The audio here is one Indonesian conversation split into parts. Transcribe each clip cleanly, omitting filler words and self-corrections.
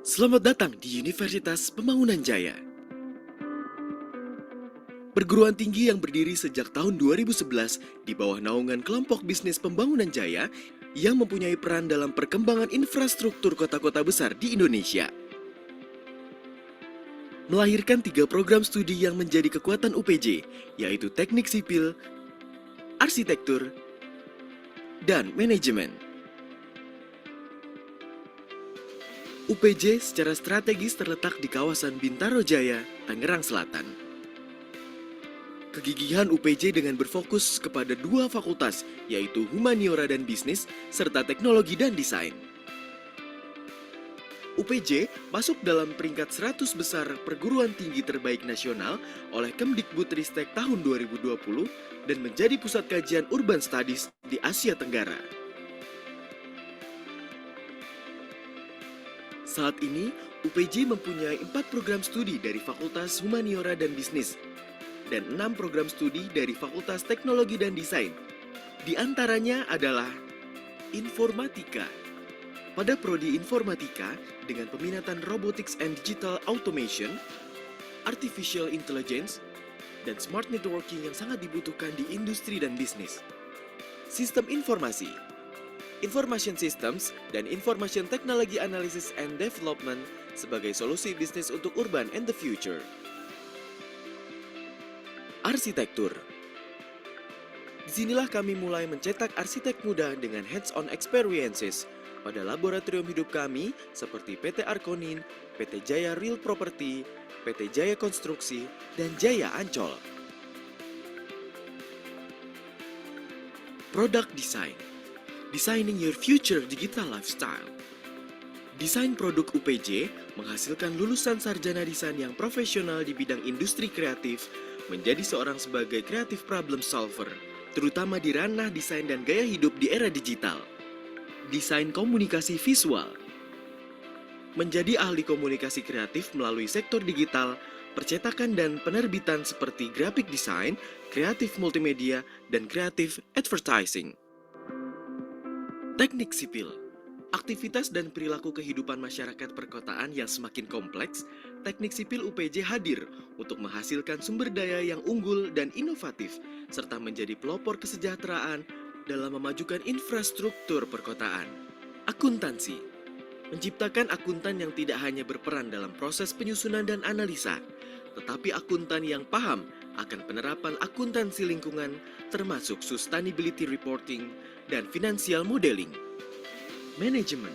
Selamat datang di Universitas Pembangunan Jaya. Perguruan tinggi yang berdiri sejak tahun 2011 di bawah naungan kelompok bisnis Pembangunan Jaya yang mempunyai peran dalam perkembangan infrastruktur kota-kota besar di Indonesia. Melahirkan 3 program studi yang menjadi kekuatan UPJ, yaitu Teknik Sipil, Arsitektur, dan Manajemen. UPJ secara strategis terletak di kawasan Bintaro Jaya, Tangerang Selatan. Kegigihan UPJ dengan berfokus kepada 2 fakultas, yaitu Humaniora dan Bisnis, serta Teknologi dan Desain. UPJ masuk dalam peringkat 100 besar perguruan tinggi terbaik nasional oleh Kemdikbudristek tahun 2020 dan menjadi pusat kajian Urban Studies di Asia Tenggara. Saat ini, UPJ mempunyai 4 program studi dari Fakultas Humaniora dan Bisnis dan 6 program studi dari Fakultas Teknologi dan Desain. Di antaranya adalah Informatika. Pada prodi Informatika dengan peminatan Robotics and Digital Automation, Artificial Intelligence, dan Smart Networking yang sangat dibutuhkan di industri dan bisnis. Sistem Informasi, Information Systems, dan Information Technology Analysis and Development sebagai solusi bisnis untuk urban and the future. Arsitektur. Disinilah kami mulai mencetak arsitek muda dengan hands-on experiences pada laboratorium hidup kami seperti PT Arkonin, PT Jaya Real Property, PT Jaya Konstruksi, dan Jaya Ancol. Product Design. Designing your future digital lifestyle. Desain produk UPJ menghasilkan lulusan sarjana desain yang profesional di bidang industri kreatif menjadi seorang sebagai creative problem solver, terutama di ranah desain dan gaya hidup di era digital. Desain komunikasi visual. Menjadi ahli komunikasi kreatif melalui sektor digital, percetakan dan penerbitan seperti graphic design, kreatif multimedia, dan kreatif advertising. Teknik sipil. Aktivitas dan perilaku kehidupan masyarakat perkotaan yang semakin kompleks, Teknik Sipil UPJ hadir untuk menghasilkan sumber daya yang unggul dan inovatif, serta menjadi pelopor kesejahteraan dalam memajukan infrastruktur perkotaan. Akuntansi. Menciptakan akuntan yang tidak hanya berperan dalam proses penyusunan dan analisa, tetapi akuntan yang paham akan penerapan akuntansi lingkungan termasuk sustainability reporting dan financial modeling. Manajemen.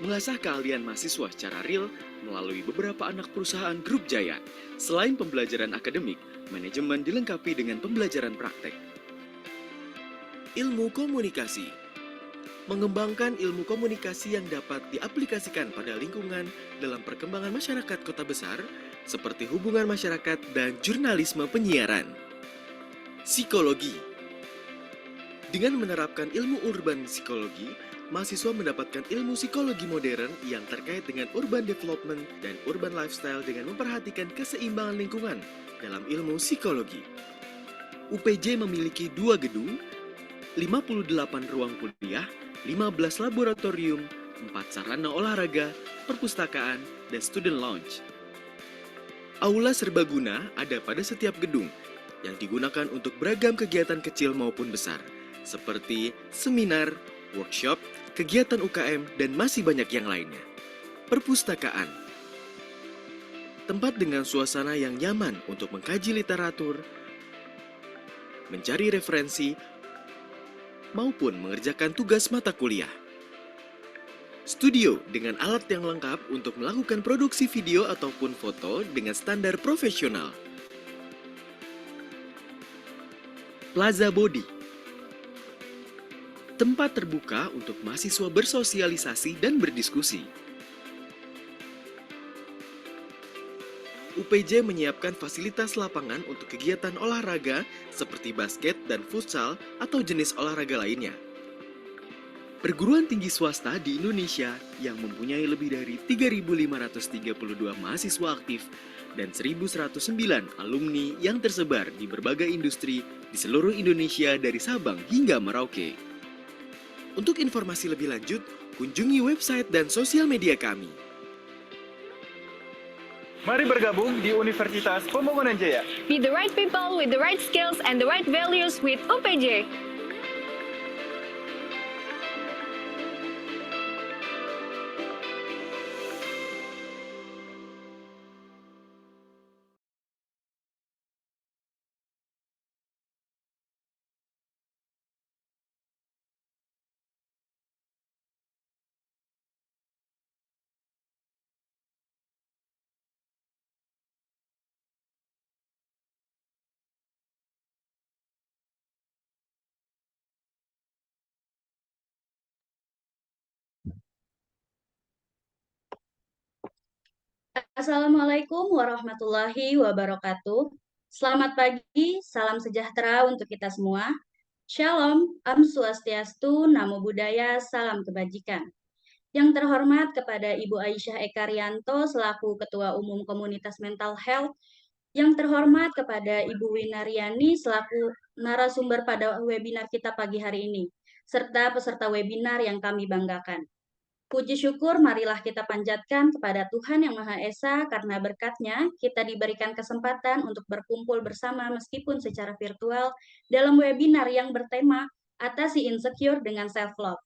Mengasah keahlian mahasiswa secara real melalui beberapa anak perusahaan grup Jaya. Selain pembelajaran akademik, manajemen dilengkapi dengan pembelajaran praktek. Ilmu komunikasi. Mengembangkan ilmu komunikasi yang dapat diaplikasikan pada lingkungan dalam perkembangan masyarakat kota besar, seperti hubungan masyarakat dan jurnalisme penyiaran. Psikologi. Dengan menerapkan ilmu urban psikologi, mahasiswa mendapatkan ilmu psikologi modern yang terkait dengan urban development dan urban lifestyle dengan memperhatikan keseimbangan lingkungan dalam ilmu psikologi. UPJ memiliki 2 gedung, 58 ruang kuliah, 15 laboratorium, 4 sarana olahraga, perpustakaan, dan student lounge. Aula serbaguna ada pada setiap gedung yang digunakan untuk beragam kegiatan kecil maupun besar, seperti seminar, workshop, kegiatan UKM, dan masih banyak yang lainnya. Perpustakaan. Tempat dengan suasana yang nyaman untuk mengkaji literatur, mencari referensi, maupun mengerjakan tugas mata kuliah. Studio dengan alat yang lengkap untuk melakukan produksi video ataupun foto dengan standar profesional. Plaza Body. Tempat terbuka untuk mahasiswa bersosialisasi dan berdiskusi. UPJ menyiapkan fasilitas lapangan untuk kegiatan olahraga seperti basket dan futsal atau jenis olahraga lainnya. Perguruan tinggi swasta di Indonesia yang mempunyai lebih dari 3.532 mahasiswa aktif dan 1.109 alumni yang tersebar di berbagai industri di seluruh Indonesia dari Sabang hingga Merauke. Untuk informasi lebih lanjut, kunjungi website dan sosial media kami. Mari bergabung di Universitas Pembangunan Jaya. Be the right people with the right skills and the right values with UPJ. Assalamualaikum warahmatullahi wabarakatuh. Selamat pagi, salam sejahtera untuk kita semua. Shalom, Om Swastiastu, Namo Buddhaya, salam kebajikan. Yang terhormat kepada Ibu Aisyah Ekarianto selaku Ketua Umum Komunitas Mental Health, yang terhormat kepada Ibu Winariani selaku narasumber pada webinar kita pagi hari ini, serta peserta webinar yang kami banggakan. Puji syukur marilah kita panjatkan kepada Tuhan Yang Maha Esa karena berkat-Nya kita diberikan kesempatan untuk berkumpul bersama meskipun secara virtual dalam webinar yang bertema Atasi Insecure dengan Self-Love.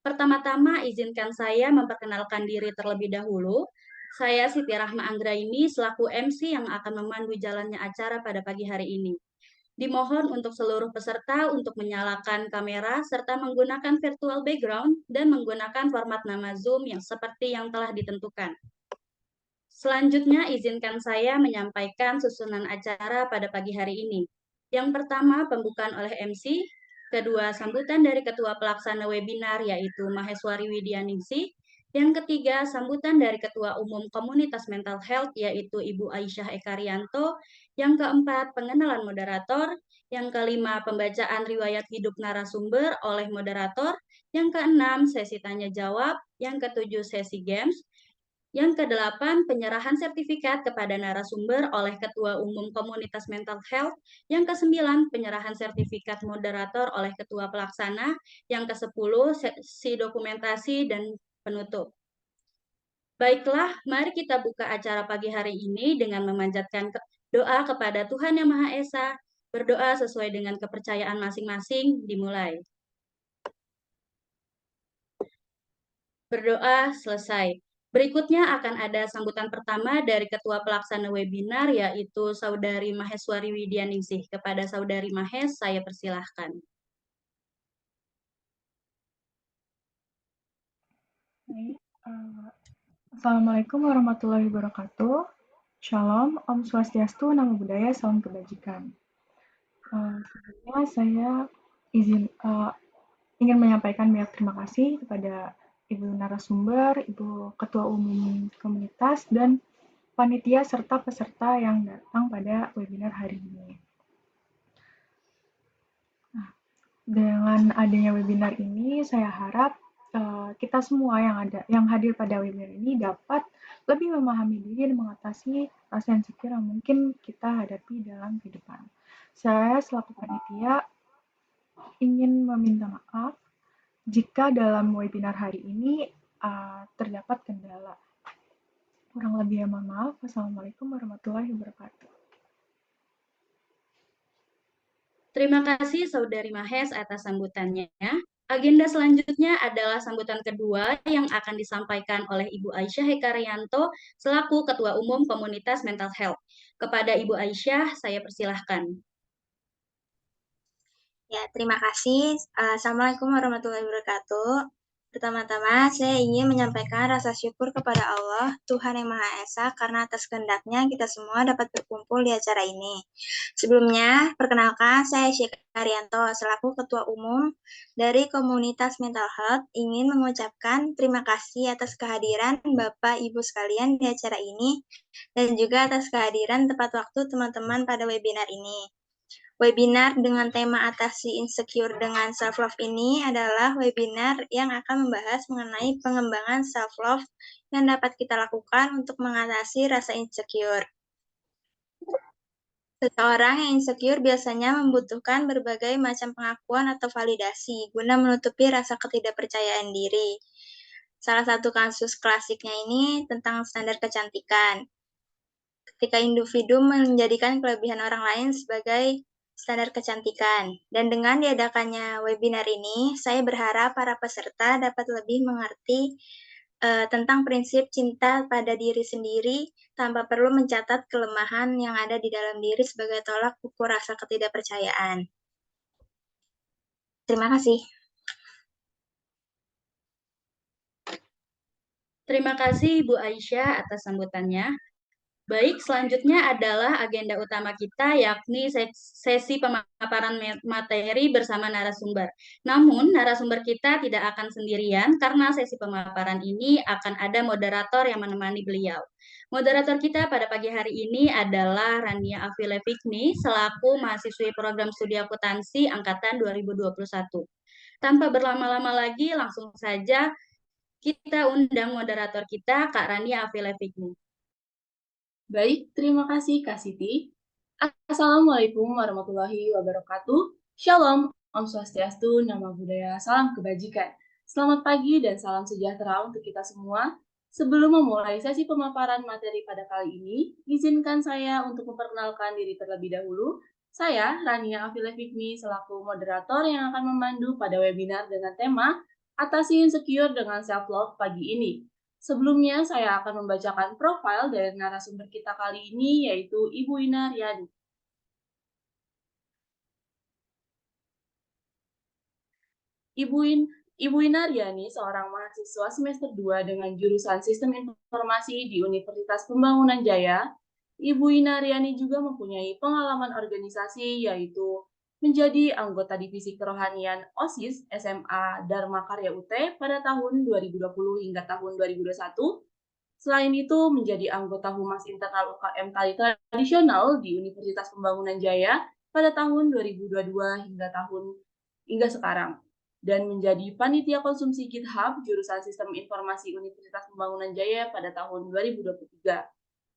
Pertama-tama izinkan saya memperkenalkan diri terlebih dahulu. Saya Siti Rahma Anggraini selaku MC yang akan memandu jalannya acara pada pagi hari ini. Dimohon untuk seluruh peserta untuk menyalakan kamera serta menggunakan virtual background dan menggunakan format nama Zoom yang seperti yang telah ditentukan. Selanjutnya, izinkan saya menyampaikan susunan acara pada pagi hari ini. Yang pertama, pembukaan oleh MC. Kedua, sambutan dari Ketua Pelaksana Webinar, yaitu Maheswari Widianingsih. Yang ketiga, sambutan dari Ketua Umum Komunitas Mental Health, yaitu Ibu Aisyah Ekarianto. Yang keempat, pengenalan moderator. Yang kelima, pembacaan riwayat hidup narasumber oleh moderator. Yang keenam, sesi tanya-jawab. Yang ketujuh, sesi games. Yang kedelapan, penyerahan sertifikat kepada narasumber oleh Ketua Umum Komunitas Mental Health. Yang kesembilan, penyerahan sertifikat moderator oleh Ketua Pelaksana. Yang kesepuluh, sesi dokumentasi dan penutup. Baiklah, mari kita buka acara pagi hari ini dengan memanjatkan doa kepada Tuhan Yang Maha Esa. Berdoa sesuai dengan kepercayaan masing-masing, dimulai. Berdoa selesai. Berikutnya akan ada sambutan pertama dari Ketua Pelaksana Webinar, yaitu Saudari Maheswari Widianingsih. Kepada Saudari Mahes, saya persilahkan. Assalamualaikum warahmatullahi wabarakatuh. Shalom, Om Swastiastu, Namo Buddhaya, salam kebajikan. Sebelumnya saya ingin menyampaikan banyak terima kasih kepada Ibu narasumber, Ibu Ketua Umum Komunitas, dan panitia serta peserta yang datang pada webinar hari ini. Nah, dengan adanya webinar ini, saya harap kita semua yang hadir pada webinar ini dapat lebih memahami diri dan mengatasi rasa insecure yang mungkin kita hadapi dalam kehidupan. Saya selaku panitia ingin meminta maaf jika dalam webinar hari ini terdapat kendala. Kurang lebih mohon maaf. Wassalamualaikum warahmatullahi wabarakatuh. Terima kasih Saudari Mahes atas sambutannya. Agenda selanjutnya adalah sambutan kedua yang akan disampaikan oleh Ibu Aisyah Ekarianto selaku Ketua Umum Komunitas Mental Health. Kepada Ibu Aisyah, saya persilahkan. Ya, terima kasih. Assalamualaikum warahmatullahi wabarakatuh. Pertama-tama, saya ingin menyampaikan rasa syukur kepada Allah, Tuhan Yang Maha Esa, karena atas kehendak-Nya kita semua dapat berkumpul di acara ini. Sebelumnya, perkenalkan, saya Syekh Arianto, selaku Ketua Umum dari Komunitas Mental Health, ingin mengucapkan terima kasih atas kehadiran Bapak Ibu sekalian di acara ini, dan juga atas kehadiran tepat waktu teman-teman pada webinar ini. Webinar dengan tema Atasi Insecure dengan Self-Love ini adalah webinar yang akan membahas mengenai pengembangan self-love yang dapat kita lakukan untuk mengatasi rasa insecure. Seseorang yang insecure biasanya membutuhkan berbagai macam pengakuan atau validasi guna menutupi rasa ketidakpercayaan diri. Salah satu kasus klasiknya ini tentang standar kecantikan. Ketika individu menjadikan kelebihan orang lain sebagai standar kecantikan. Dan dengan diadakannya webinar ini, saya berharap para peserta dapat lebih mengerti tentang prinsip cinta pada diri sendiri tanpa perlu mencatat kelemahan yang ada di dalam diri sebagai tolak ukur rasa ketidakpercayaan. Terima kasih. Terima kasih Ibu Aisyah atas sambutannya. Baik, selanjutnya adalah agenda utama kita, yakni sesi pemaparan materi bersama narasumber. Namun, narasumber kita tidak akan sendirian karena sesi pemaparan ini akan ada moderator yang menemani beliau. Moderator kita pada pagi hari ini adalah Rania Afile Fikmi, selaku mahasiswi program studi akuntansi angkatan 2021. Tanpa berlama-lama lagi, langsung saja kita undang moderator kita, Kak Rania Afile Fikmi. Baik, terima kasih Kak Siti. Assalamualaikum warahmatullahi wabarakatuh. Shalom, Om Swastiastu, Namo Buddhaya, salam kebajikan. Selamat pagi dan salam sejahtera untuk kita semua. Sebelum memulai sesi pemaparan materi pada kali ini, izinkan saya untuk memperkenalkan diri terlebih dahulu. Saya, Rania Afile Fikmi, selaku moderator yang akan memandu pada webinar dengan tema Atasi Insecure dengan Self-Love pagi ini. Sebelumnya, saya akan membacakan profil dari narasumber kita kali ini, yaitu Ibu Ina Riani. Ibu Ina Riani, seorang mahasiswa semester 2 dengan jurusan Sistem Informasi di Universitas Pembangunan Jaya. Ibu Ina Riani juga mempunyai pengalaman organisasi, yaitu menjadi anggota divisi kerohanian OSIS SMA Dharma Karya UT pada tahun 2020 hingga tahun 2021. Selain itu, menjadi anggota Humas Internal UKM Tari Tradisional di Universitas Pembangunan Jaya pada tahun 2022 hingga sekarang. Dan menjadi panitia konsumsi GitHub jurusan Sistem Informasi Universitas Pembangunan Jaya pada tahun 2023.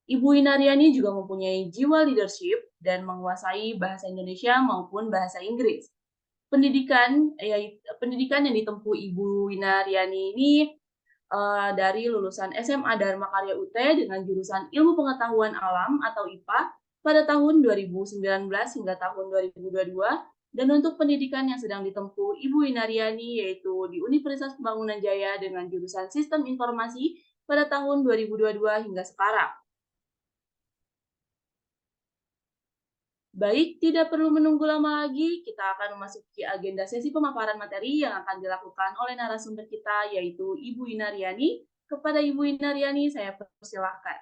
Ibu Inariani juga mempunyai jiwa leadership dan menguasai bahasa Indonesia maupun bahasa Inggris. Pendidikan yang ditempuh Ibu Inariani ini dari lulusan SMA Dharma Karya UT dengan jurusan Ilmu Pengetahuan Alam atau IPA pada tahun 2019 hingga tahun 2022, dan untuk pendidikan yang sedang ditempuh Ibu Inariani yaitu di Universitas Pembangunan Jaya dengan jurusan Sistem Informasi pada tahun 2022 hingga sekarang. Baik, tidak perlu menunggu lama lagi, kita akan memasuki agenda sesi pemaparan materi yang akan dilakukan oleh narasumber kita, yaitu Ibu Inariani. Kepada Ibu Inariani, saya persilahkan.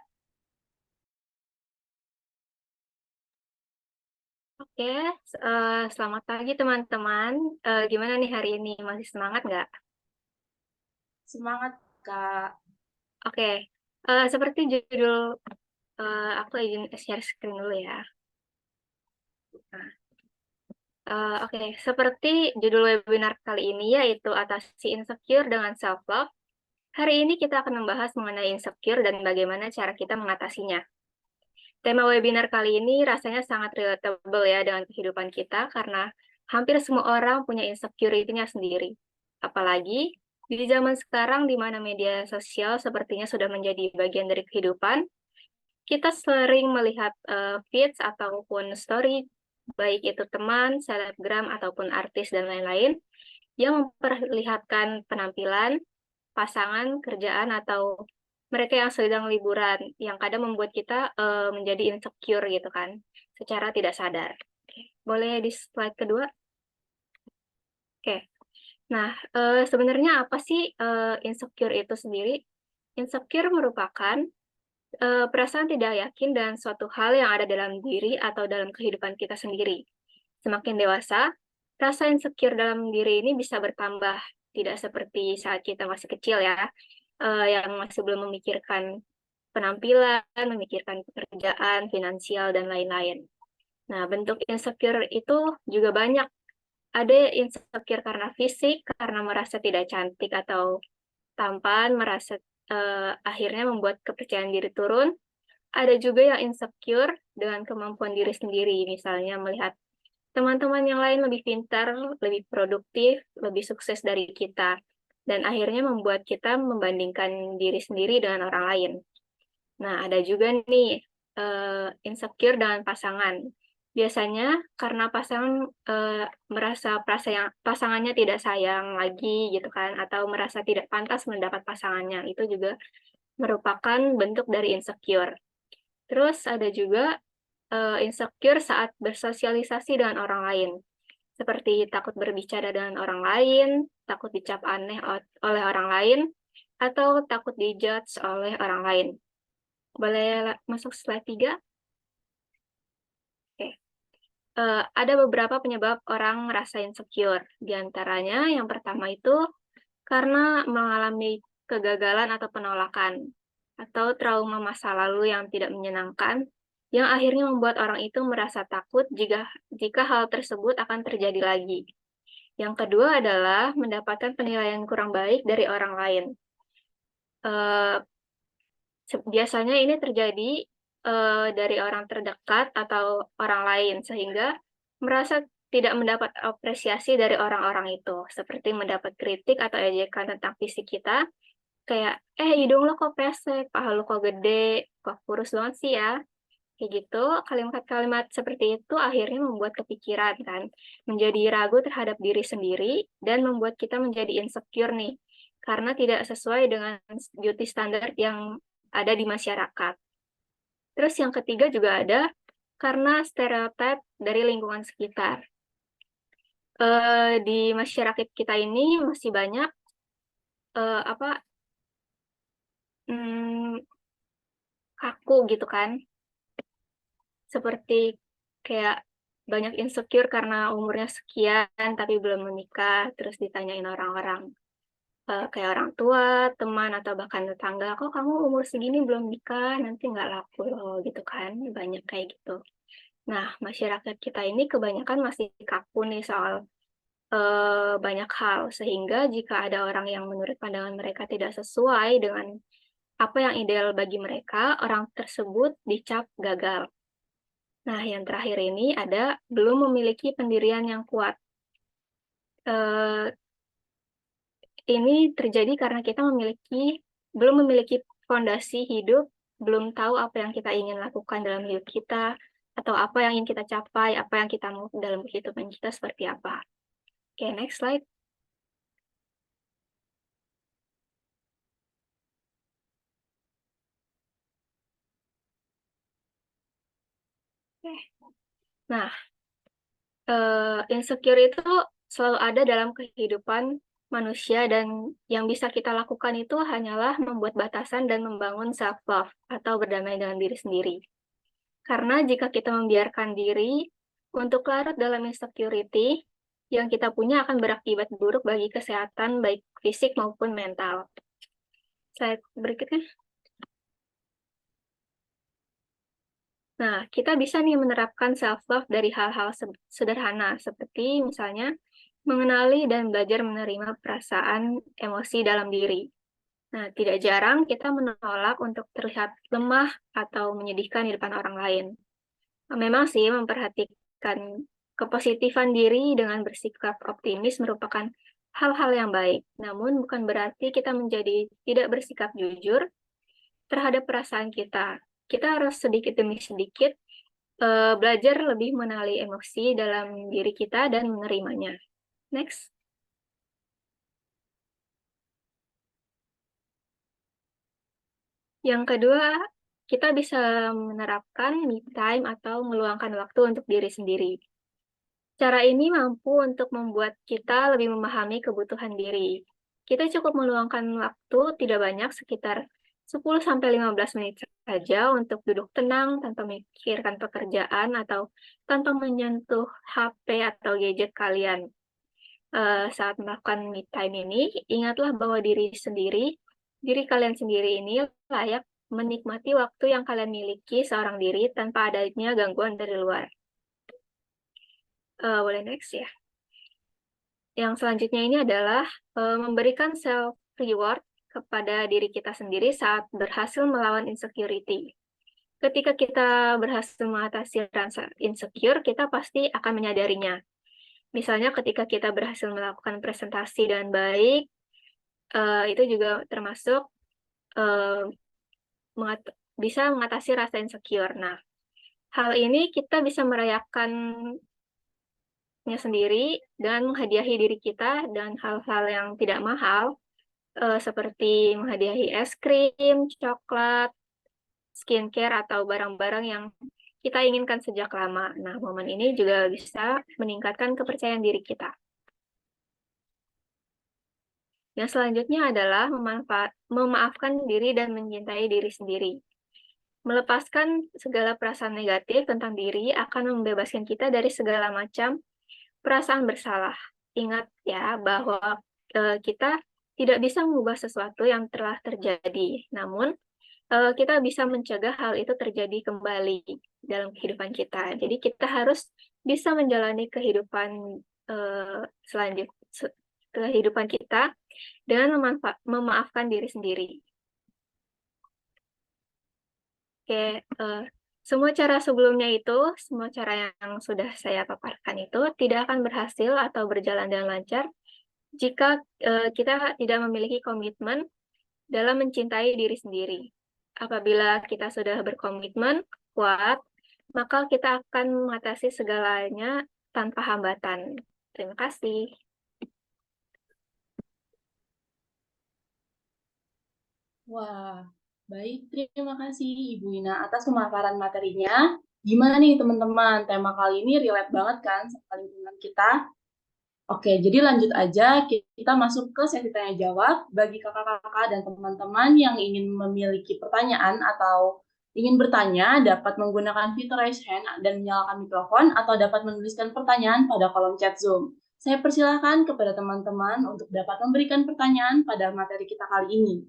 Oke, selamat pagi teman-teman. Gimana nih hari ini? Masih semangat nggak? Semangat, Kak. Oke, seperti judul, aku izin share screen dulu ya. Oke, seperti judul webinar kali ini yaitu Atasi Insecure dengan Self-Love. Hari ini kita akan membahas mengenai insecure dan bagaimana cara kita mengatasinya. Tema webinar kali ini rasanya sangat relatable ya dengan kehidupan kita karena hampir semua orang punya insecurity-nya sendiri. Apalagi di zaman sekarang di mana media sosial sepertinya sudah menjadi bagian dari kehidupan, kita sering melihat feeds ataupun story, baik itu teman, selebgram, ataupun artis dan lain-lain, yang memperlihatkan penampilan, pasangan, kerjaan, atau mereka yang sedang liburan, yang kadang membuat kita menjadi insecure gitu kan, secara tidak sadar. Oke. Boleh di slide kedua? Oke. Nah, sebenarnya apa sih insecure itu sendiri? Insecure merupakan perasaan tidak yakin dan suatu hal yang ada dalam diri atau dalam kehidupan kita sendiri. Semakin dewasa, rasa insecure dalam diri ini bisa bertambah, tidak seperti saat kita masih kecil ya, yang masih belum memikirkan penampilan, memikirkan pekerjaan, finansial, dan lain-lain. Nah, bentuk insecure itu juga banyak. Ada insecure karena fisik, karena merasa tidak cantik atau tampan, merasa akhirnya membuat kepercayaan diri turun. ada juga yang insecure dengan kemampuan diri sendiri, misalnya melihat teman-teman yang lain lebih pintar, lebih produktif, lebih sukses dari kita, dan akhirnya membuat kita membandingkan diri sendiri dengan orang lain. Nah, ada juga nih insecure dengan pasangan. Biasanya karena pasangan merasa pasangannya tidak sayang lagi gitu kan, atau merasa tidak pantas mendapat pasangannya. Itu juga merupakan bentuk dari insecure. Terus ada juga insecure saat bersosialisasi dengan orang lain, seperti takut berbicara dengan orang lain, takut dicap aneh oleh orang lain, atau takut dijudge oleh orang lain. Boleh masuk slide 3? Oke. Ada beberapa penyebab orang merasa insecure. Di antaranya yang pertama itu karena mengalami kegagalan atau penolakan, atau trauma masa lalu yang tidak menyenangkan, yang akhirnya membuat orang itu merasa takut jika hal tersebut akan terjadi lagi. Yang kedua adalah mendapatkan penilaian kurang baik dari orang lain. Biasanya ini terjadi dari orang terdekat atau orang lain, sehingga merasa tidak mendapat apresiasi dari orang-orang itu, seperti mendapat kritik atau ejekan tentang fisik kita, kayak, hidung lo kok pesek, paha lo kok gede, kok kurus banget sih ya. Kayak gitu, kalimat-kalimat seperti itu akhirnya membuat kepikiran kan, menjadi ragu terhadap diri sendiri, dan membuat kita menjadi insecure nih, karena tidak sesuai dengan beauty standard yang ada di masyarakat. Terus yang ketiga juga ada karena stereotip dari lingkungan sekitar. Di masyarakat kita ini masih banyak kaku gitu kan, seperti kayak banyak insecure karena umurnya sekian tapi belum menikah, terus ditanyain orang-orang, kayak orang tua, teman, atau bahkan tetangga, kok kamu umur segini belum nikah, nanti nggak laku loh, gitu kan, banyak kayak gitu. Nah, masyarakat kita ini kebanyakan masih kaku nih soal banyak hal, sehingga jika ada orang yang menurut pandangan mereka tidak sesuai dengan apa yang ideal bagi mereka, orang tersebut dicap gagal. Nah, yang terakhir ini ada belum memiliki pendirian yang kuat. Ini terjadi karena kita belum memiliki fondasi hidup, belum tahu apa yang kita ingin lakukan dalam hidup kita, atau apa yang ingin kita capai, apa yang kita mau dalam kehidupan kita seperti apa. Oke, next slide. Nah, insecure itu selalu ada dalam kehidupan manusia, dan yang bisa kita lakukan itu hanyalah membuat batasan dan membangun self-love atau berdamai dengan diri sendiri. Karena jika kita membiarkan diri untuk larut dalam insecurity, yang kita punya akan berakibat buruk bagi kesehatan baik fisik maupun mental. Slide berikutnya. Nah, kita bisa nih menerapkan self-love dari hal-hal sederhana, seperti misalnya mengenali dan belajar menerima perasaan emosi dalam diri. Nah, tidak jarang kita menolak untuk terlihat lemah atau menyedihkan di depan orang lain. Memang sih, memperhatikan kepositifan diri dengan bersikap optimis merupakan hal-hal yang baik. Namun, bukan berarti kita menjadi tidak bersikap jujur terhadap perasaan kita. Kita harus sedikit demi sedikit belajar lebih mengenali emosi dalam diri kita dan menerimanya. Next. Yang kedua, kita bisa menerapkan me time atau meluangkan waktu untuk diri sendiri. Cara ini mampu untuk membuat kita lebih memahami kebutuhan diri. Kita cukup meluangkan waktu tidak banyak, sekitar 10-15 menit saja untuk duduk tenang tanpa memikirkan pekerjaan atau tanpa menyentuh HP atau gadget kalian. Saat melakukan me time ini, ingatlah bahwa diri kalian sendiri ini layak menikmati waktu yang kalian miliki seorang diri tanpa adanya gangguan dari luar. Boleh next ya. Yang selanjutnya ini adalah memberikan self-reward kepada diri kita sendiri saat berhasil melawan insecurity. Ketika kita berhasil mengatasi rasa insecure, kita pasti akan menyadarinya. Misalnya ketika kita berhasil melakukan presentasi dengan baik, itu juga termasuk bisa mengatasi rasa insecure. Nah, hal ini kita bisa merayakannya sendiri dengan menghadiahi diri kita dan hal-hal yang tidak mahal, seperti menghadiahi es krim, coklat, skincare, atau barang-barang yang kita inginkan sejak lama. Nah, momen ini juga bisa meningkatkan kepercayaan diri kita. Yang selanjutnya adalah memaafkan diri dan mencintai diri sendiri. Melepaskan segala perasaan negatif tentang diri akan membebaskan kita dari segala macam perasaan bersalah. Ingat ya bahwa kita tidak bisa mengubah sesuatu yang telah terjadi, namun kita bisa mencegah hal itu terjadi kembali dalam kehidupan kita. Jadi kita harus bisa menjalani kehidupan kehidupan kita dengan memaafkan diri sendiri. Oke, semua cara sebelumnya itu, semua cara yang sudah saya paparkan itu tidak akan berhasil atau berjalan dengan lancar jika kita tidak memiliki komitmen dalam mencintai diri sendiri. Apabila kita sudah berkomitmen kuat, maka kita akan mengatasi segalanya tanpa hambatan. Terima kasih. Wah, baik. Terima kasih Ibu Ina atas pemaparan materinya. Gimana nih teman-teman? Tema kali ini relate banget kan sama lingkungan kita? Oke, jadi lanjut aja. Kita masuk ke sesi tanya jawab. Bagi kakak-kakak dan teman-teman yang ingin memiliki pertanyaan atau ingin bertanya, dapat menggunakan fitur raise hand dan menyalakan mikrofon, atau dapat menuliskan pertanyaan pada kolom chat Zoom. Saya persilahkan kepada teman-teman untuk dapat memberikan pertanyaan pada materi kita kali ini.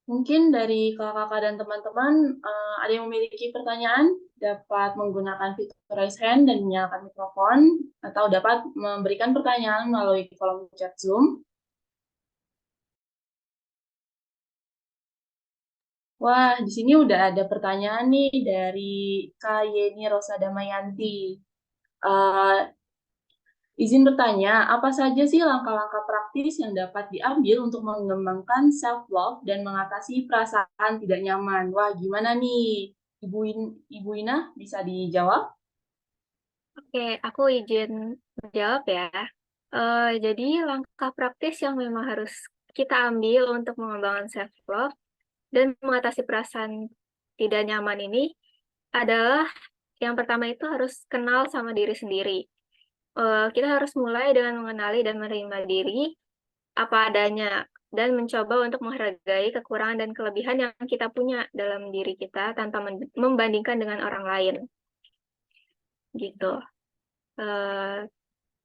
Mungkin dari kakak-kakak dan teman-teman ada yang memiliki pertanyaan, dapat menggunakan fitur raise hand dan menyalakan mikrofon, atau dapat memberikan pertanyaan melalui kolom chat Zoom. Wah, di sini udah ada pertanyaan nih dari Kak Yeni Rosa Damayanti. Izin bertanya, apa saja sih langkah-langkah praktis yang dapat diambil untuk mengembangkan self-love dan mengatasi perasaan tidak nyaman? Wah, gimana nih? Ibu Ina, bisa dijawab? Oke, aku izin menjawab ya. Jadi langkah praktis yang memang harus kita ambil untuk mengembangkan self-love dan mengatasi perasaan tidak nyaman ini adalah yang pertama itu harus kenal sama diri sendiri. Kita harus mulai dengan mengenali dan menerima diri apa adanya dan mencoba untuk menghargai kekurangan dan kelebihan yang kita punya dalam diri kita tanpa membandingkan dengan orang lain. Gitu.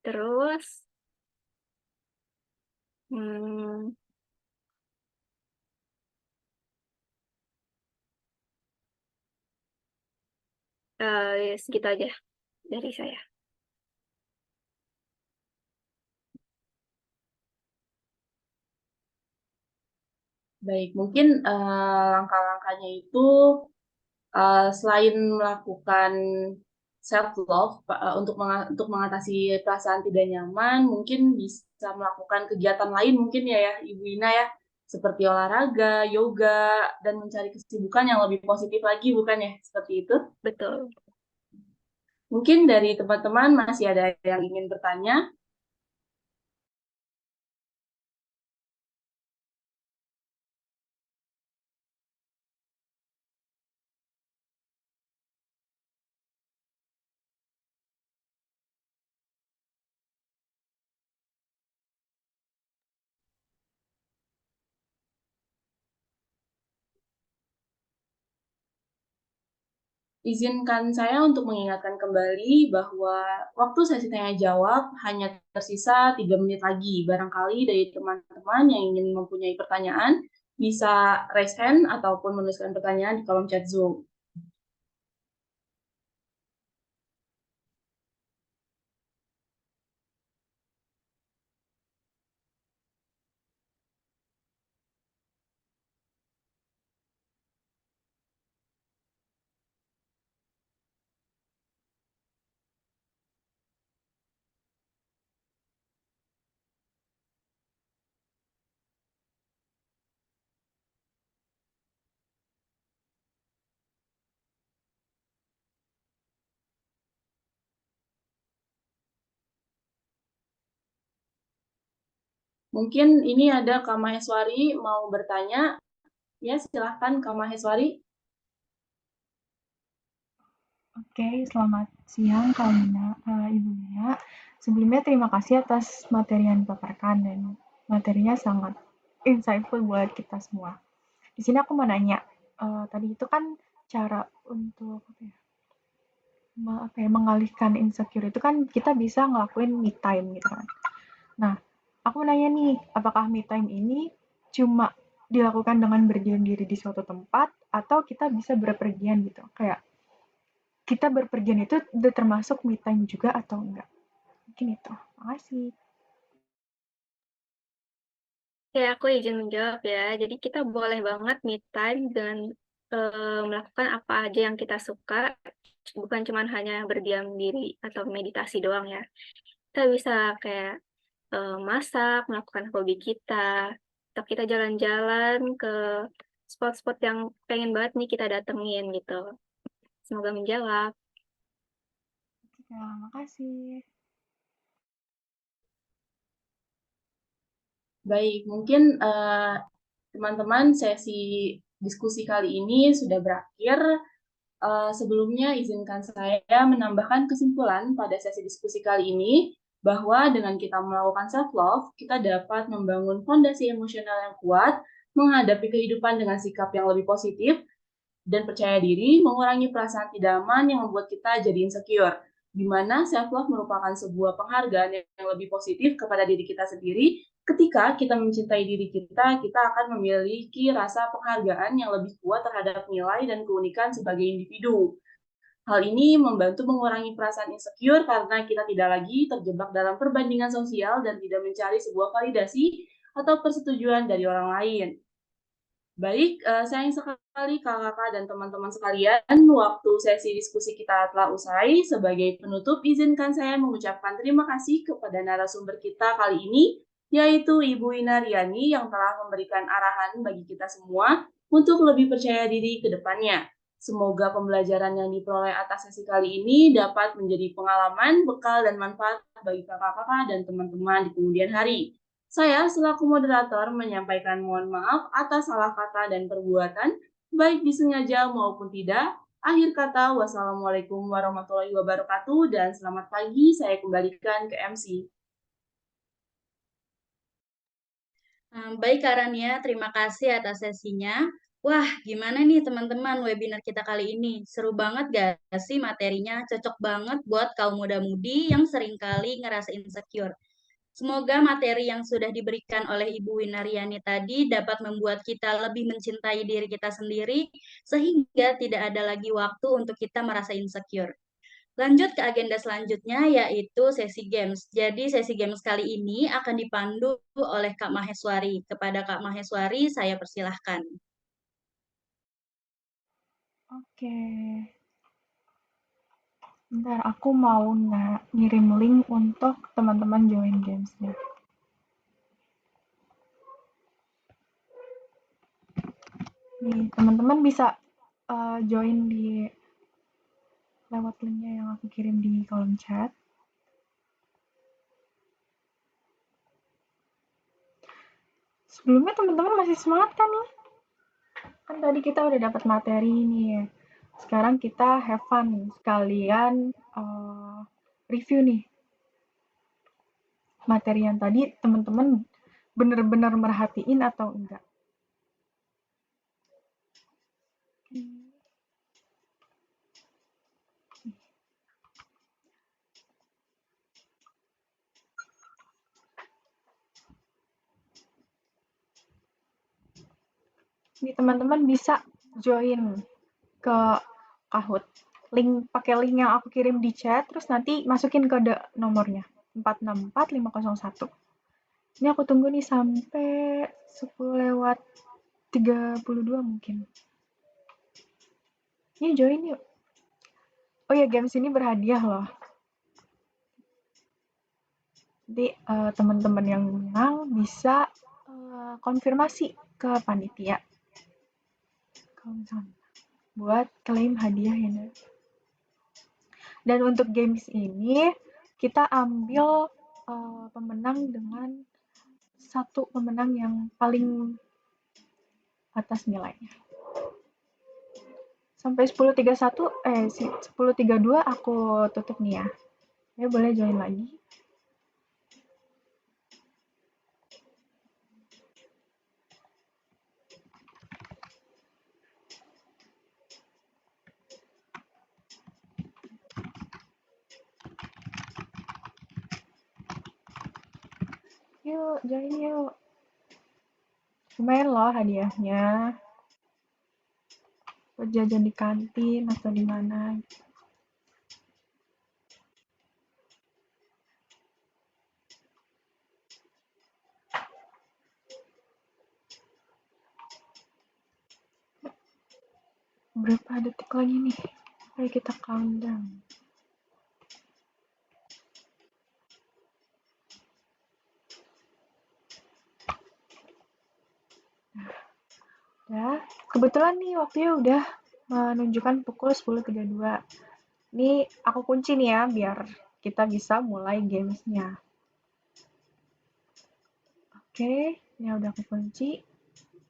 Terus Segitu aja dari saya. Baik, mungkin langkah-langkahnya itu selain melakukan self love untuk mengatasi perasaan tidak nyaman, mungkin bisa melakukan kegiatan lain mungkin ya Ibu Ina ya, seperti olahraga, yoga, dan mencari kesibukan yang lebih positif lagi, bukan ya? Seperti itu. Betul. Mungkin dari teman-teman masih ada yang ingin bertanya? Izinkan saya untuk mengingatkan kembali bahwa waktu sesi tanya jawab hanya tersisa 3 menit lagi. Barangkali dari teman-teman yang ingin mempunyai pertanyaan bisa raise hand ataupun menuliskan pertanyaan di kolom chat Zoom. Mungkin ini ada Kak Maheswari mau bertanya. Ya, silahkan Kak Maheswari. Oke, selamat siang Kak Mina, Ibu Mina. Sebelumnya terima kasih atas materi yang dipaparkan dan materinya sangat insightful buat kita semua. Di sini aku mau nanya, tadi itu kan cara untuk mengalihkan insecure itu kan kita bisa ngelakuin me time gitu kan. Nah, aku mau nanya nih, apakah me time ini cuma dilakukan dengan berdiam diri di suatu tempat atau kita bisa berpergian gitu? Kayak kita berpergian itu udah termasuk me time juga atau enggak? Mungkin itu. Makasih. Ya, aku izin menjawab ya. Jadi kita boleh banget me time dengan melakukan apa aja yang kita suka, bukan cuma hanya berdiam diri atau meditasi doang ya. Kita bisa kayak masak, melakukan hobi kita, atau kita jalan-jalan ke spot-spot yang pengen banget nih kita datengin gitu. Semoga menjawab. Ya, makasih. Baik, mungkin teman-teman sesi diskusi kali ini sudah berakhir. Sebelumnya izinkan saya menambahkan kesimpulan pada sesi diskusi kali ini bahwa dengan kita melakukan self-love, kita dapat membangun fondasi emosional yang kuat, menghadapi kehidupan dengan sikap yang lebih positif, dan percaya diri, mengurangi perasaan tidak aman yang membuat kita jadi insecure. Di mana self-love merupakan sebuah penghargaan yang lebih positif kepada diri kita sendiri. Ketika kita mencintai diri kita akan memiliki rasa penghargaan yang lebih kuat terhadap nilai dan keunikan sebagai individu. Hal ini membantu mengurangi perasaan insecure karena kita tidak lagi terjebak dalam perbandingan sosial dan tidak mencari sebuah validasi atau persetujuan dari orang lain. Baik, sayang sekali kakak-kakak dan teman-teman sekalian, waktu sesi diskusi kita telah usai. Sebagai penutup, izinkan saya mengucapkan terima kasih kepada narasumber kita kali ini, yaitu Ibu Ina Riani yang telah memberikan arahan bagi kita semua untuk lebih percaya diri ke depannya. Semoga pembelajaran yang diperoleh atas sesi kali ini dapat menjadi pengalaman, bekal, dan manfaat bagi kakak-kakak dan teman-teman di kemudian hari. Saya selaku moderator menyampaikan mohon maaf atas salah kata dan perbuatan, baik disengaja maupun tidak. Akhir kata, wassalamualaikum warahmatullahi wabarakatuh, dan selamat pagi, saya kembalikan ke MC. Baik Kak Rania, terima kasih atas sesinya. Wah, gimana nih teman-teman webinar kita kali ini? Seru banget gak sih materinya? Cocok banget buat kaum muda-mudi yang seringkali ngerasa insecure. Semoga materi yang sudah diberikan oleh Ibu Winaryani tadi dapat membuat kita lebih mencintai diri kita sendiri, sehingga tidak ada lagi waktu untuk kita merasa insecure. Lanjut ke agenda selanjutnya, yaitu sesi games. Jadi sesi games kali ini akan dipandu oleh Kak Maheswari. Kepada Kak Maheswari, saya persilahkan. Oke. Bentar, aku mau ngirim link untuk teman-teman join gamesnya. Nih, teman-teman bisa join di lewat linknya yang aku kirim di kolom chat. Sebelumnya teman-teman masih semangat kan nih? Kan tadi kita udah dapat materi nih. Sekarang kita have fun sekalian review nih. Materi yang tadi teman-teman benar-benar merhatiin atau enggak? Ini teman-teman bisa join ke Kahoot. Pakai link yang aku kirim di chat, terus nanti masukin kode nomornya 464501. Ini aku tunggu nih sampai 10 lewat 32 mungkin. Ini join yuk. Oh ya, games ini berhadiah loh. Jadi teman-teman yang menang bisa konfirmasi ke panitia. Kalau misalnya buat klaim hadiah ya. Dan untuk games ini kita ambil pemenang dengan satu pemenang yang paling atas nilainya. Sampai 10.32 aku tutup nih ya. Ya boleh join lagi. Yuk, join yuk. Lumayan loh hadiahnya. Buat jajan di kantin atau di mana. Berapa detik lagi nih? Ayo kita countdown. Ya, kebetulan nih waktunya udah menunjukkan pukul 10.32. Ini aku kunci nih ya, biar kita bisa mulai gamesnya. Oke, ini udah aku kunci.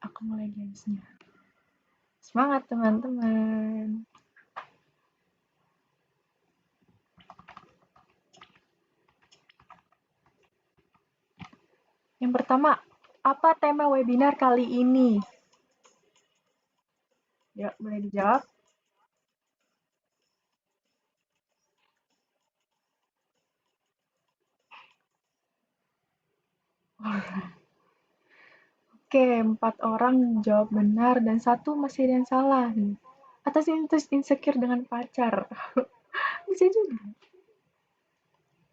Aku mulai gamesnya. Semangat teman-teman. Yang pertama, apa tema webinar kali ini? Ya, boleh dijawab. Oke, 4 orang jawab benar dan 1 masih ada yang salah nih. Atas insecure dengan pacar. Bisa juga.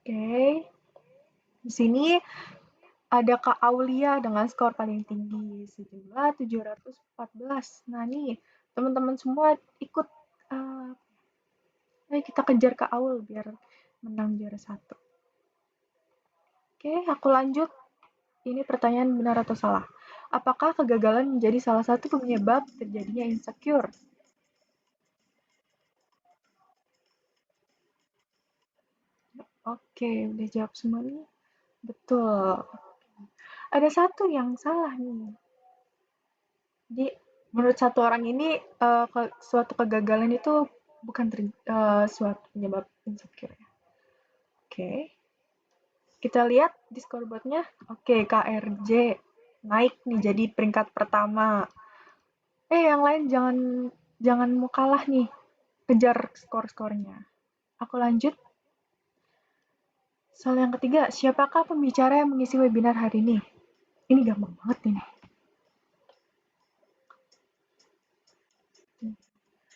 Oke. Di sini ada Kak Aulia dengan skor paling tinggi, sejumlah 714. Nah nih, teman-teman semua ikut. Ayo kita kejar Kak Aul biar menang juara 1. Oke, aku lanjut. Ini pertanyaan benar atau salah. Apakah kegagalan menjadi salah satu penyebab terjadinya insecure? Oke, udah jawab semua nih. Betul. Ada satu yang salah nih. Jadi, menurut satu orang ini, suatu kegagalan itu bukan suatu penyebab insecure. Oke. Kita lihat di scoreboard-nya. Oke, KRJ naik nih jadi peringkat pertama. Yang lain jangan mau kalah nih. Kejar skor-skornya. Aku lanjut. Soal yang ketiga, siapakah pembicara yang mengisi webinar hari ini? Ini gampang banget ini.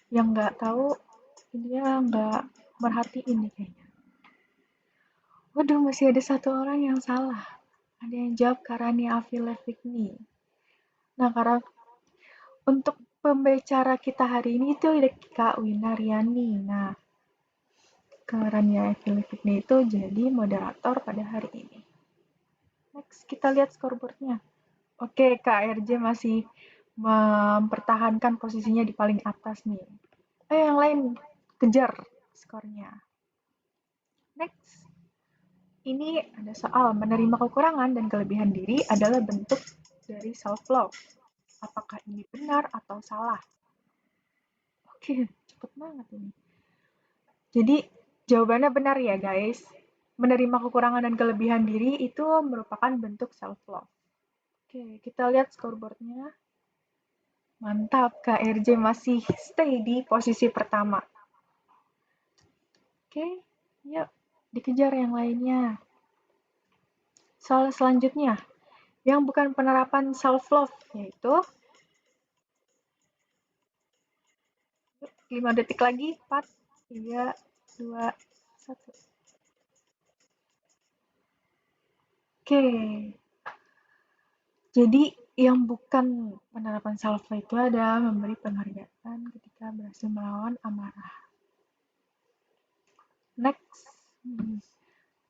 Yang nggak tahu, dia nggak merhatiin nih kayaknya. Waduh, masih ada satu orang yang salah. Ada yang jawab Karania Afilevigni. Nah, karena untuk pembicara kita hari ini itu ada Kak Winariani. Nah, Karania Afilevigni itu jadi moderator pada hari ini. Next, kita lihat scoreboardnya. Oke, Kak RJ masih mempertahankan posisinya di paling atas nih. Yang lain kejar skornya. Next. Ini ada soal menerima kekurangan dan kelebihan diri adalah bentuk dari self-love. Apakah ini benar atau salah? Oke, cepet banget ini. Jadi, jawabannya benar ya guys. Menerima kekurangan dan kelebihan diri itu merupakan bentuk self-love. Oke, kita lihat scoreboardnya. Mantap, Kak RJ masih stay di posisi pertama. Oke, yuk dikejar yang lainnya. Soal selanjutnya, yang bukan penerapan self-love, yaitu 5 detik lagi, 4, 3, 2, 1. Oke. Jadi, yang bukan penerapan self-love itu adalah memberi penghargaan ketika berhasil melawan amarah. Next.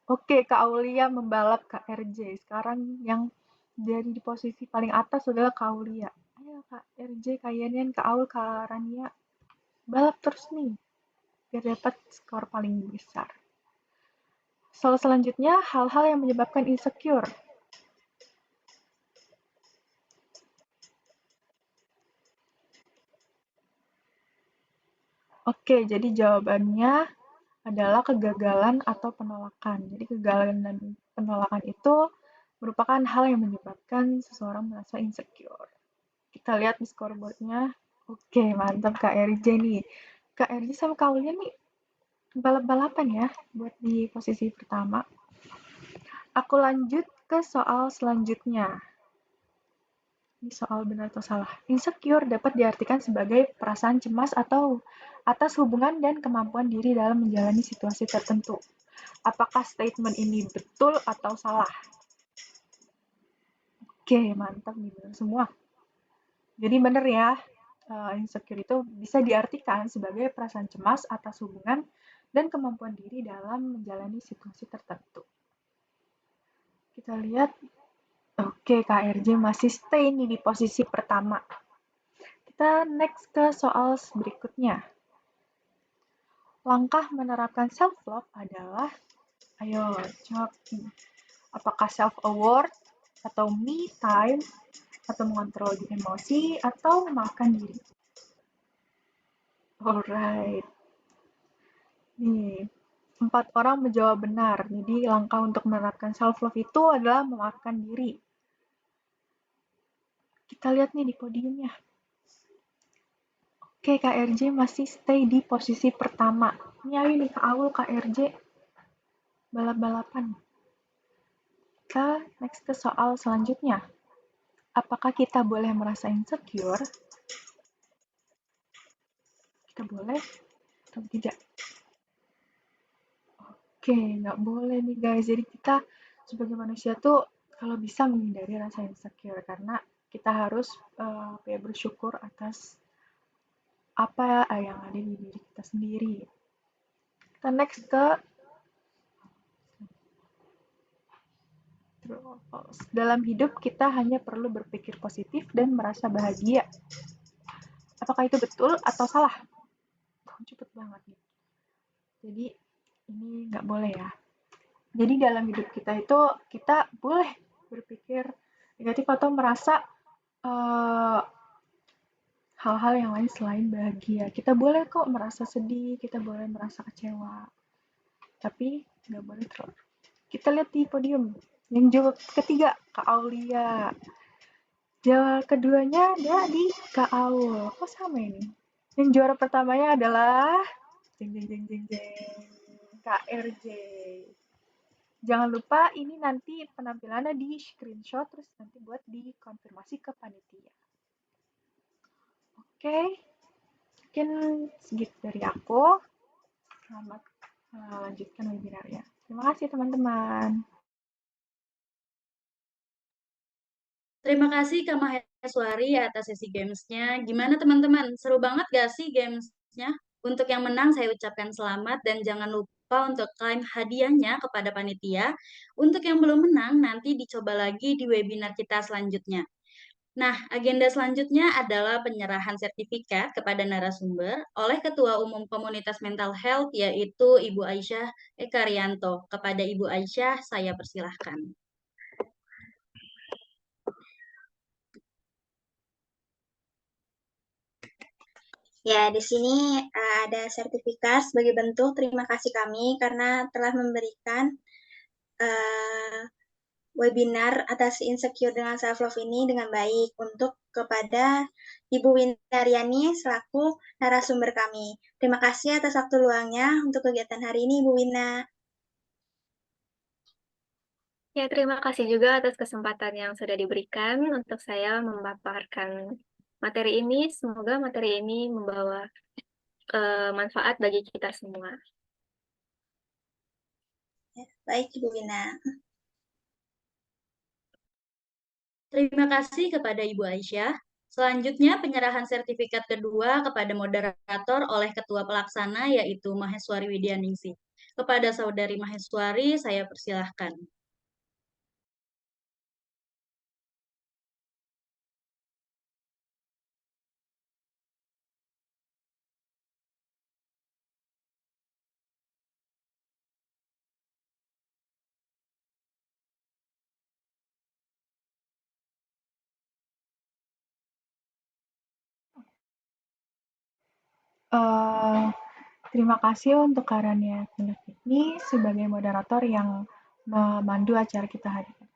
Oke, Kak Aulia membalap Kak RJ. Sekarang yang jadi di posisi paling atas adalah Kak Aulia. Ayo Kak RJ, Kak Yanian, Kak Aul, Kak Rania. Balap terus nih, biar dapat skor paling besar. Soal selanjutnya, hal-hal yang menyebabkan insecure. Oke, jadi jawabannya adalah kegagalan atau penolakan. Jadi kegagalan dan penolakan itu merupakan hal yang menyebabkan seseorang merasa insecure. Kita lihat di scoreboardnya. Oke, mantap Kak RJ nih. Kak RJ sama Kak Aulia nih balap-balapan ya buat di posisi pertama. Aku lanjut ke soal selanjutnya. Ini soal benar atau salah. Insecure dapat diartikan sebagai perasaan cemas atau atas hubungan dan kemampuan diri dalam menjalani situasi tertentu. Apakah statement ini betul atau salah? Oke, mantap nih, benar semua. Jadi benar ya, insecure itu bisa diartikan sebagai perasaan cemas atas hubungan dan kemampuan diri dalam menjalani situasi tertentu. Kita lihat. Oke, Kak RJ masih stay nih di posisi pertama. Kita next ke soal berikutnya. Langkah menerapkan self-love adalah, ayo jawab nih. Apakah self-award, atau me time, atau mengontrol emosi, atau memaafkan diri? Alright. Nih, 4 orang menjawab benar. Jadi langkah untuk menerapkan self-love itu adalah memaafkan diri. Kita lihat nih di podiumnya. Oke, Kak RJ masih stay di posisi pertama. Ini ayo nih Kak Aul, Kak RJ. Balap-balapan. Kita next ke soal selanjutnya. Apakah kita boleh merasa insecure? Kita boleh atau tidak? Oke, nggak boleh nih guys. Jadi kita sebagai manusia tuh kalau bisa menghindari rasa insecure karena kita harus bersyukur atas apa yang ada di diri kita sendiri. Kita next ke dalam hidup kita hanya perlu berpikir positif dan merasa bahagia. Apakah itu betul atau salah? Cepet banget nih. Jadi ini nggak boleh ya. Jadi dalam hidup kita itu kita boleh berpikir negatif atau merasa hal-hal yang lain selain bahagia. Kita boleh kok merasa sedih, kita boleh merasa kecewa. Tapi nggak boleh terlalu. Kita lihat di podium. Yang jawab ketiga, Kak Aulia. Jawab keduanya ada di Kak Aul. Kok sama ini? Yang juara pertamanya adalah Kak RJ. Jangan lupa ini nanti penampilannya di screenshot terus nanti buat dikonfirmasi ke panitia. Oke, mungkin segitu dari aku. Selamat lanjutkan webinarnya. Terima kasih teman-teman. Terima kasih Kak Maheswari atas sesi games-nya. Gimana teman-teman? Seru banget gak sih games-nya? Untuk yang menang saya ucapkan selamat dan jangan lupa untuk klaim hadiahnya kepada panitia. Untuk yang belum menang nanti dicoba lagi di webinar kita selanjutnya. Nah, agenda selanjutnya adalah penyerahan sertifikat kepada narasumber oleh Ketua Umum Komunitas Mental Health yaitu Ibu Aisyah Ekarianto. Kepada Ibu Aisyah saya persilahkan. Ya, di sini ada sertifikat sebagai bentuk terima kasih kami karena telah memberikan webinar atasi insecure dengan self love ini dengan baik untuk kepada Ibu Winaryani selaku narasumber kami. Terima kasih atas waktu luangnya untuk kegiatan hari ini, Ibu Wina. Ya, terima kasih juga atas kesempatan yang sudah diberikan untuk saya memaparkan materi ini. Semoga materi ini membawa manfaat bagi kita semua. Ya, baik, Ibu Wina. Terima kasih kepada Ibu Aisyah. Selanjutnya penyerahan sertifikat kedua kepada moderator oleh Ketua Pelaksana yaitu Maheswari Widyaningsih. Kepada Saudari Maheswari saya persilahkan. Terima kasih untuk Karania ini sebagai moderator yang memandu acara kita hari ini.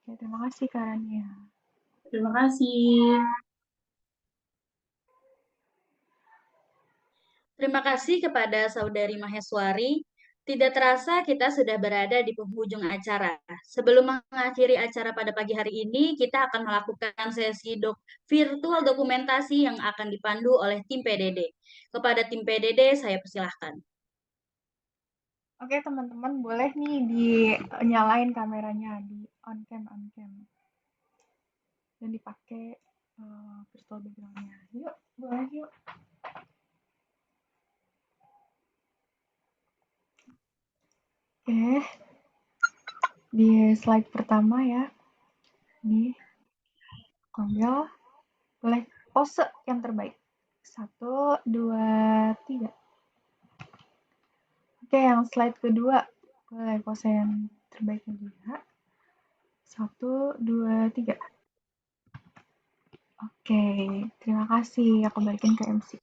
Oke, terima kasih Karania. Terima kasih. Terima kasih kepada Saudari Maheswari. Tidak terasa kita sudah berada di penghujung acara. Sebelum mengakhiri acara pada pagi hari ini, kita akan melakukan sesi virtual dokumentasi yang akan dipandu oleh tim PDD. Kepada tim PDD, saya persilahkan. Oke teman-teman, boleh nih dinyalain kameranya, di on cam. Dan dipakai virtual background-nya. Yuk, boleh yuk. Oke, di slide pertama ya, nih, Komil, boleh pose yang terbaik. 1, 2, 3. Oke, yang slide kedua, boleh pose yang terbaik juga. 1, 2, 3. Oke, terima kasih. Aku balikin ke MC.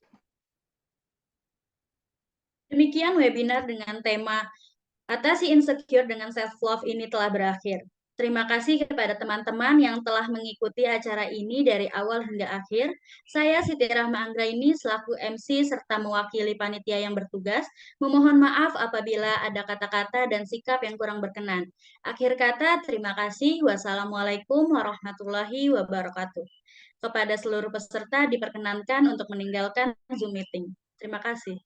Demikian webinar dengan tema Atasi Insecure dengan Self-Love ini telah berakhir. Terima kasih kepada teman-teman yang telah mengikuti acara ini dari awal hingga akhir. Saya Siti Rahma Anggraini selaku MC serta mewakili panitia yang bertugas. Memohon maaf apabila ada kata-kata dan sikap yang kurang berkenan. Akhir kata, terima kasih. Wassalamualaikum warahmatullahi wabarakatuh. Kepada seluruh peserta diperkenankan untuk meninggalkan Zoom meeting. Terima kasih.